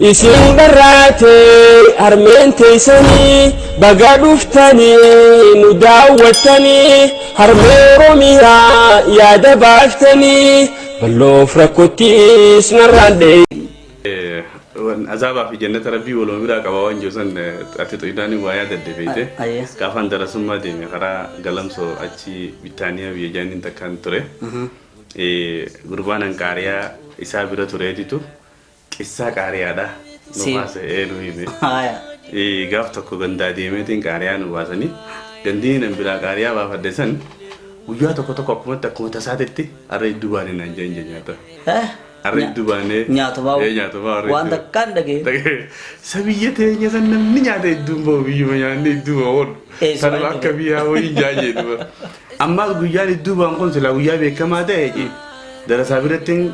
isin dharraate harmeen teessanii baga dhuftanii nu daawwattanii harmee Oromiyaa yaada baaftanii balloof rakkottiis narraan dhee. Azaba fi jannata rabbii waluma biraa qaba waan jirusan ati xoyidaani waa yaadadde beeyte gaafan darasummaa deeme karaa galamsoo achi Bitaaniyaa biyya jaaniin takkaan ture gurbaan qaariyaa isaa bira tureetitu qissaa qaariyaadha nu baase nu hime gaaf tokko gandaa deemeetiin qaariyaa nu baasanii gandiin nan biraa qaariyaa baafadde san guyyaa tokko tasaatetti arra iddoo baanee naan jeen nyaata. Arri dubane nyaata baa'u waan takkaan dhagee sabiyya teenya san namni nyaata idduun bahu biyyuma nyaanni idduu bahuun sanuma akka biyyaa waliin jaajee duba amma guyyaan idduu bahan kun sila guyyaa beekamaa ta'e darasaa birattiin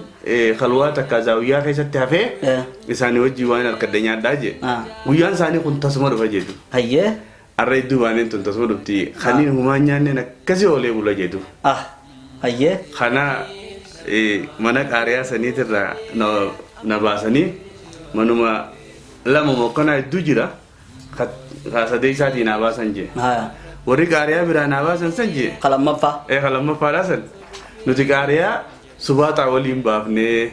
kalwaa takka zaawiyyaa keessatti hafee isaanii wajjii waan harkadda nyaadhaa jee guyyaan isaanii kun tasuma dhufa jedhu arra idduu baaneen tun tasuma dhufti kaniin humaan nyaanneen akkasii oolee bula jedhu kana mana qaariyaa saniitirraa na baasanii manuma lama mokkana iddoo jira kaasadee isaatii na baasan jee warri qaariyaa biraa na baasan san jee kalammaffaa san nuti qaariyaa subaataa waliin baafnee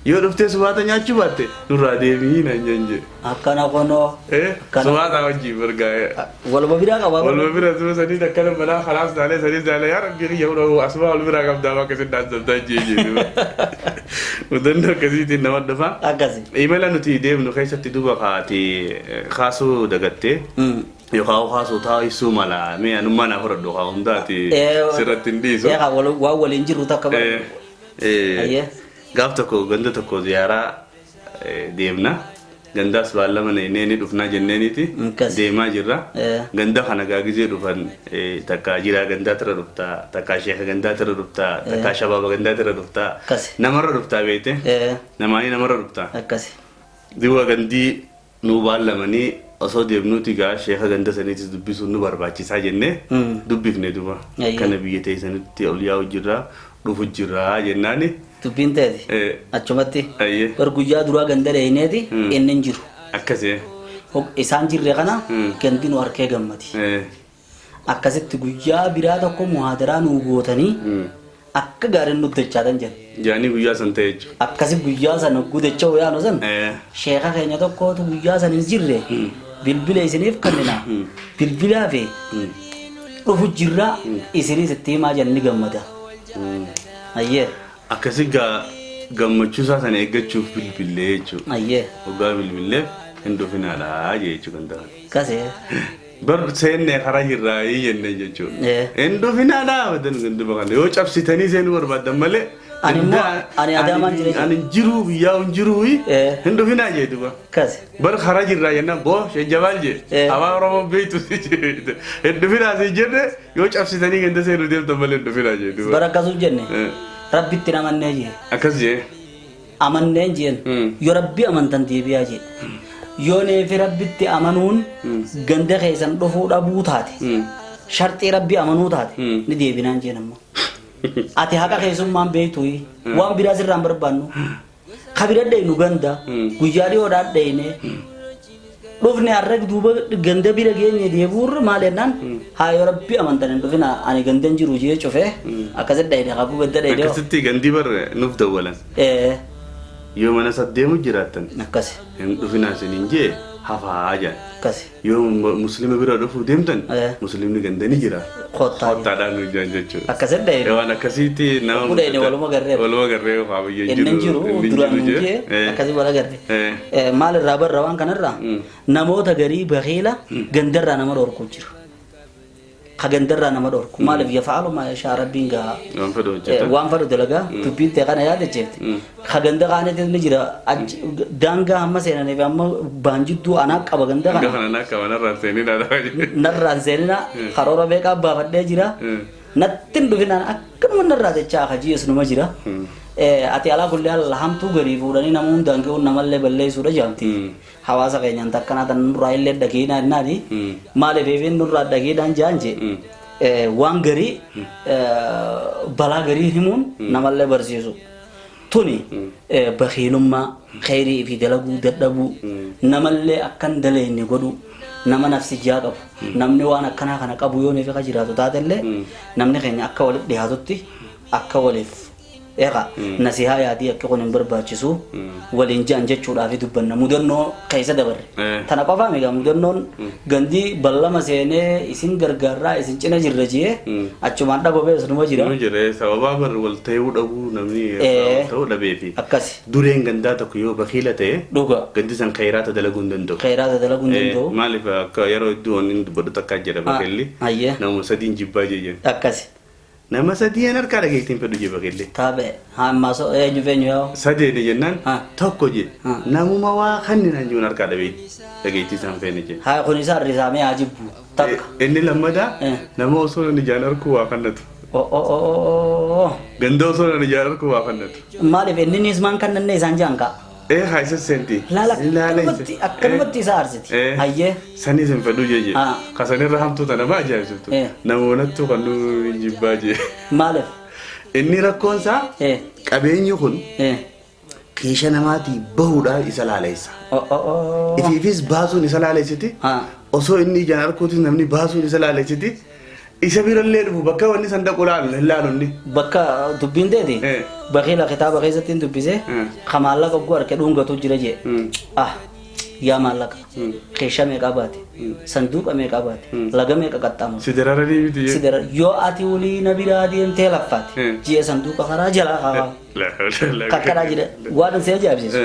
yoo dhuftee subaata nyaachuu baatte nurraa deemii nan janje akkana kono subaata wajjii bargaa'e waluma biraa qaba waluma biraa suma sanii akkana balaa khalaas daalee sanii daalee yaa rabbi xiyya hudhuu asuma wal biraa qabdaa bakka isin daansamtaa jeejee mudannoo akkasiitiin nama dhufa akkasi imala nuti deemnu keessatti duba kaati kaasuu dagattee yookaan kaasuu taa'isuu mala mee anummaa naaf horadhu kaa hundaati sirratti hin dhiisu waan waliin jiru takka gaaf tokko ganda tokko ziyaaraa deemna gandaas baallama neeni dhufnaa jenneeniiti deemaa jirra ganda kana gaagizee dhufan takka jiraa gandaa tira dhuftaa takka sheeka gandaa tira dhuftaa takka shabaaba gandaa tira dhuftaa namarra dhuftaa beete namaanii namarra dhuftaa diwa gandii nu baallamanii osoo deemnuuti gaa sheeka ganda saniitis dubbisuun nu barbaachisaa jennee dubbifne duba kana biyya ta'e sanitti ol yaa'u jirraa dhufu jirraa jennaani Tubbiin ta'eeti achumatti guyyaa duraa ganda dheeyineeti inni hin jiru akkasii isaan jirre kana gandi nu harkee gammati akkasitti guyyaa biraa tokko muhaadaraa nu gootanii akka gaariin nutti dachaatan jedhe jaanii guyyaa san ta'e jechuudha akkasi guyyaa san gudacha yaanu san sheeka keenya tokkootu guyyaa san hin jirre bilbila isiniif kannina bilbilaa fi dhufu jirraa isinis itti himaa jenni gammada akkasii gammachuu isaa sana eeggachuuf bilbilee jechuudha. Waggaa bilbilee hin dhufinaadhaa jechuudha kan ta'an. Kasee. Bar seenne karaa hirraa jennee jechuudha. Hin dhufinaadhaa wadan gandi bakan yoo cabsitanii seenuu barbaadan malee. Ani adaamaan jireenya. Ani jiru biyyaa hin jiru hin dhufinaa jechuudha. Kasee. Bar karaa jirraa jennaan boo shejjabaal jee afaan oromoo beektu hin dhufinaa si jenne yoo cabsitanii ganda seenuu deemtan malee hin dhufinaa jechuudha. Bara akkasuu jenne. Rabbitti amannee jee. Akkas jee. Amannee jeen. Yoo rabbi amantan deebi'aa jee. Yoo neefi rabbitti amanuun ganda keessan dhufuu dhabuu taate. Shartii rabbi amanuu taate ni deebinaan jeen ammoo. Ati haqa keessummaan beektu waan biraa sirraan barbaannu. Kabira dheeynu ganda guyyaa dhiyoodhaan dheeyne. Dhufne har'a duuba ganda bira geenye deebuurra maal jennaan haa yoo rabbi amantan hin dhufina ani ganda hin jiru jee cufee akkasitti dheeyne qabu ganda dheeyne. Akkasitti gandi bar nuuf dawwalan. Yoo mana saddeemu jiraattan. Akkasi. Hin dhufinaa isiniin jee hafaa jaan. Akkasi. Yoo muslima bira dhufuu deemtan muslimni ganda ni jira. Kottaadhaan nu jaan jechuudha. Akkasitti dheeyne. Waan akkasitti nama. Kudheeyne waluma garree. Waluma garree haa biyya jiru. Inni jiru duraan jee akkasii wala garree. Maal irraa barra waan kanarraa namoota garii baqiila gandarraa nama dhorku jiru. Kagandarraa nama dhorku maaliif yafaalu maa yashaa rabbiin gaa waan fedhu dalagaa dubbiin ta'e kana yaada jeefte kaganda kaanitti ni jira daangaa amma seenaniif amma baanjidduu anaa qaba ganda kana narraan seenina karoora beekaa baafadhee jira nattin dhufinaan akkanuma narraa jechaa kajiyees numa jira ati alaa kullee alhamtuu garii fuudhanii nama hundaan ga'uun namallee balleessuudha jaamti hawaasa keenyaan takkanaa tan nurraa illee dhageedhaan naani maaliif eefiin nurraa dhageedhaan jaanje waan garii balaa garii himuun namallee barsiisu tuni bakhiilummaa khayrii fi dalaguu dadhabuu namallee akkan daleenne godhu nama nafsi jaa qabu namni waan akkanaa kana qabu yoo neefi jiraatu taatellee namni keenya akka waliif dhiyaatutti akka waliif eeqa nasihaa yaadii akka kun hin barbaachisu waliin jaan jechuudhaaf dubbanna mudannoo keessa dabarre tana qofaa meeqa mudannoon gandii ballama seenee isin gargaarraa isin cina jirra jee achumaan dhabamee sunuma jira sababaa bar wal ta'uu dhabuu namni ta'uu dhabeefi akkasi dureen gandaa tokko yoo bakiila ta'e dhuga gandi san khayraata dalaguu hin danda'u maaliif akka yeroo iddoo inni dubbatu takkaa jedha bakiilli nama sadiin jibbaa jeejan akkasi nama sadii harkaa dhageettiin fedhu jee bakiilli taabe hamma so eenyu feenyu yoo sadeeni jennaan tokko je namuma waa kanni nan juun harkaa dhageettii san feene je haa kun isaa risaamee ajibbu takka inni lammadaa nama osoo nan ijaan harkuu waa kannatu ganda osoo nan ijaan harkuu waa kannatu maaliif inni nismaan kannanne isaan jaankaa haisa senti akkanumatti isa arsiti hayyee sani isin fedhu jeje kasanirra hamtuuta nama ajaa'ibsiiftu namoonattu kan nu jibbaa jee maaliif inni rakkoonsaa qabeenyi kun keesha namaatii bahuudhaan isa laaleessa ifiifis baasuun isa laaleessiti osoo inni ijaan harkuutis namni baasuun isa laaleessiti isa birallee dhufu bakka wanni sandaqu laalunni bakka dubbiin deeti bakiila kitaaba keessattiin dubbise kamaallaqa oguu harke dhuungatu jira jee yaa maallaqa keesha meeqa baate sanduuqa meeqa baate laga meeqa qaxxaamu sidararanii miti sidara yoo ati walii na biraa deemtee laffaate jee sanduuqa karaa jalaa qabaa kakkaraa jira waan si ajaa'ibsiisu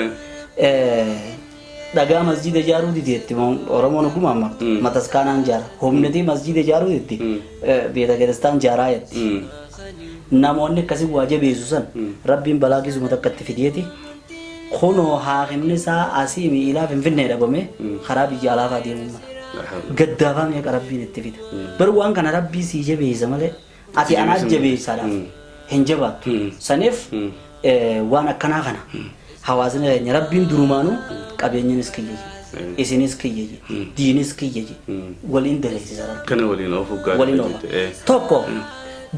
dhagaa masjida ijaaruu dideetti oromoon ogummaa martu mataskaanaan jaara humniti masjida ijaaruu ditti beeta kiristaan jaaraa jetti namoonni akkasii waa jabeessu san rabbiin balaa kisuma takka itti fideeti kunoo haaqimni isaa asii miilaa finfinnee dhabame karaa biyya alaafaa deemuu mala gaddaafaa meeqa rabbiin itti fida bar waan kana rabbii sii jabeessa malee ati anaa jabeessaadhaaf hin jabaattu saniif waan akkanaa kana hawaasni keenya rabbiin durumaanuu qabeenyinis kiyyaji isinis kiyyaji diinis kiyyaji waliin dareessisa kana waliin ofu waliin ofu tokko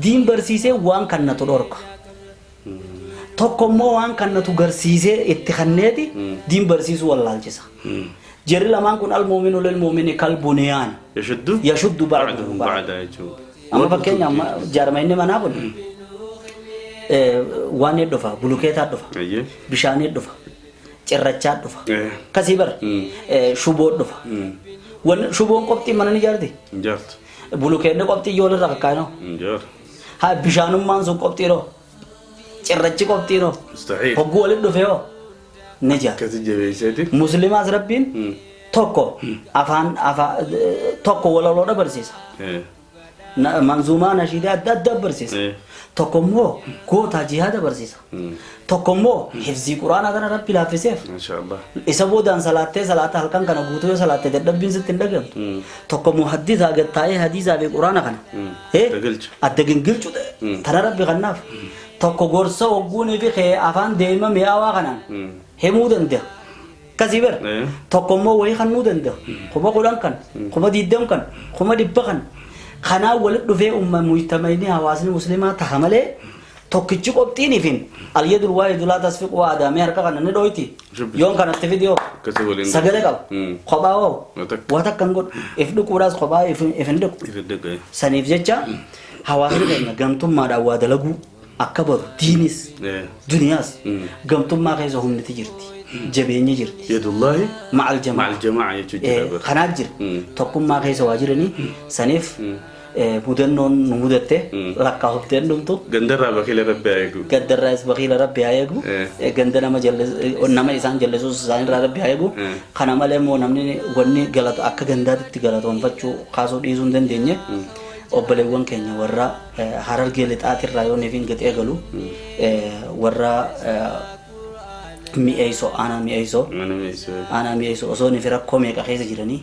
diin barsiisee waan kannatu dhorka tokko immoo waan kannatu garsiisee itti kanneeti diin barsiisuu wallaalchisa jarri lamaan kun almuuminu lilmuumini kalbuniyaan yashuddu ba'duhu ba'da amma fakkeenya amma jaarma inni manaa kun waan dhufa bulukeetaa dhufa bishaanii dhufa cirrachaa dhufa kasii bar shuboo dhufa wan shuboon qoptii mana ni jaarti bulukeen qoptii yoo irra kakkaano haa bishaanummaan sun qoptii roo cirrachi qoptii roo hogguu walitti dhufe yoo ni jaarti muslimaas rabbiin tokko afaan tokko walaloodha barsiisa manzuumaa nashiidaa adda adda barsiisa tokko immoo goota jihaada barsiisa tokko immoo hifzii quraanaa kana rabbi laaffiseef isa boodaan salaattee salaata halkan kana guutuu yoo salaatte dadhabbiin sitti hin dhagamtu tokko immoo haddiisaa gattaa'ee hadiisaa fi quraana kana adda gingilchu tana rabbi kannaaf tokko gorsa hogguunii fi afaan deema mi'aawaa kanaan himuu danda'a kasii bar tokko immoo wayii kannuu danda'a kuma 10 kan kuma 20 kan kuma 100 kan kanaa walitti dhufee mujtamaa'inni hawaasni muslimaa taha malee tokkichi qophiinifin alyadul waahidu laa tasfiqu waa adaamee harka kana ni dhoyti yoon kanatti fidiyoo sagalee qaba kophaa hoo waa takkan godhu if dhuquudhaas kophaa if hin dhiqu saniif jecha hawaasni keenya gamtummaadhaan waa dalaguu akka baru diinis duniyaas gamtummaa keessa humniti jirti jabeenyi jirti yadullahi ma'al jamaa jechuudha kanaaf jira tokkummaa keessa waa jiranii saniif mudannoon nu mudatte lakkaa'uufteen dhumtu gandarraa bakiila rabbi haa eegu gandarraas bakiila rabbi haa eegu ganda nama isaan jallisuus isaanirraa rabbi haa eegu kana malee immoo namni wanni galata akka gandaatitti galatoonfachuu kaasuu dhiisuu hin dandeenye obboleewwan keenya warra harargee lixaatirraa yoo neefiin gaxee galu warra mi'eessoo aanaa mi'eessoo osoo ni fira rakkoo meeqa keessa jiranii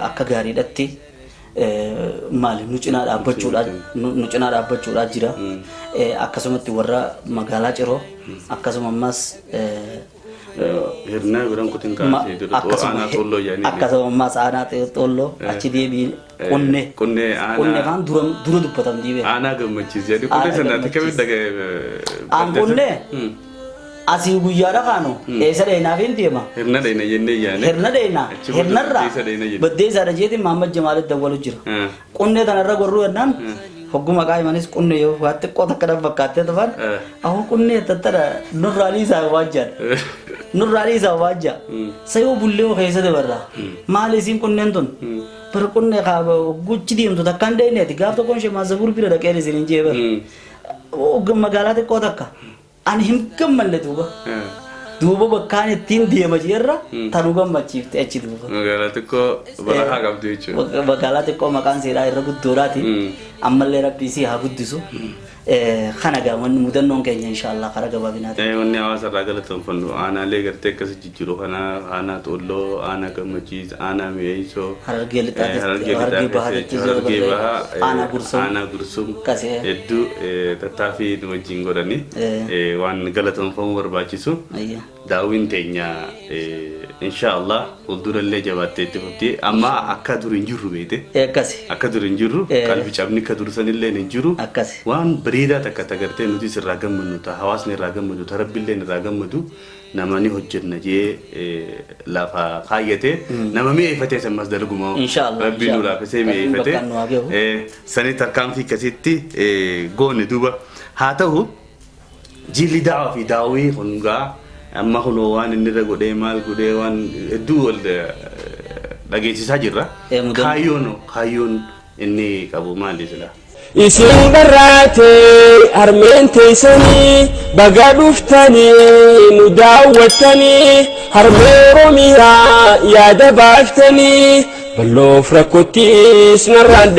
akka gaariidhatti maali nu cinaa dhaabbachuudhaa jira akkasumatti warra magaalaa ciroo akkasuma ammas hirnaa biran kutin kaasee dura aanaa tolloo yaani akkasuma ammas aanaa tolloo achi deebiin qonnee faan dura dubbatam diibee aanaa gammachiis yaani qonnee sanaatti kamit dhaga'e aan qonnee asii guyyaadha kaanu eessa dheenaaf hin deema hirna dheena jennee yaane hirna dheena hirnarraa baddeessaadha jeetiin Mahammad Jamaalitti dawwalu jira qunnee tanarra gorruu jennaan hogguma qaayimanis qunnee yoo waa xiqqoo takka dhan fakkaattee tufan ahoo qunnee tattara nurraalii isaa waajjaa sayoo bullee keessa dabarraa maali isiin qunneen tun bar qunnee kaaba guchi deemtu takkaan dheeneeti gaaf tokkoon shee maazabuur bira dhaqeen isin hin jeebar magaalaa xiqqoo takka ani hin gammalle duuba bakkaan ittiin deema jirra tanuu gammachiifte achi duuba magaalaa xiqqoo barahaa qabdu jechuudha magaalaa xiqqoo maqaan seeraa irra guddoodhaati ammallee rabbii si haa guddisu kana gaawwan mudannoon keenya inshallah kara gabaabinaati wanni hawaasa irraa galateeffannu aanaalee gartee akkasi jijjiiruu kana aanaa Xolloo aanaa Gammachiis aanaa Mi'eessoo Harargee lixaatti Harargee bahaa aanaa Gursum hedduu tattaaffii nu wajjin godhani waan galateeffamuu barbaachisu daawwiin teenya inshallah fuuldurallee jabaattee itti fufti amma akka dur hin jirru beete akka dur hin jirru qalbii cabni akka dur sanillee hin jiru waan bareedaa takka tagartee nuti sirraa gammannu ta hawaasni irraa gammadu ta rabbillee irraa gammadu namani hojjenna jee lafa kaayyate nama mi'eeffatee sammas dalguma rabbiin nu laafisee mi'eeffatee sanii tarkaanfii akkasitti goone duuba haa ta'u jilli daawaa fi daawwii hungaa amma kunoo waan inni irra godhee maal godhee waan hedduu wal dhageessisaa jirra kaayyoon inni qabu maali sila isin barraate harmeen teessanii baga dhuftanii nu daawwattanii harmee Oromiyaa yaada baaftanii balloof rakkottiis narraan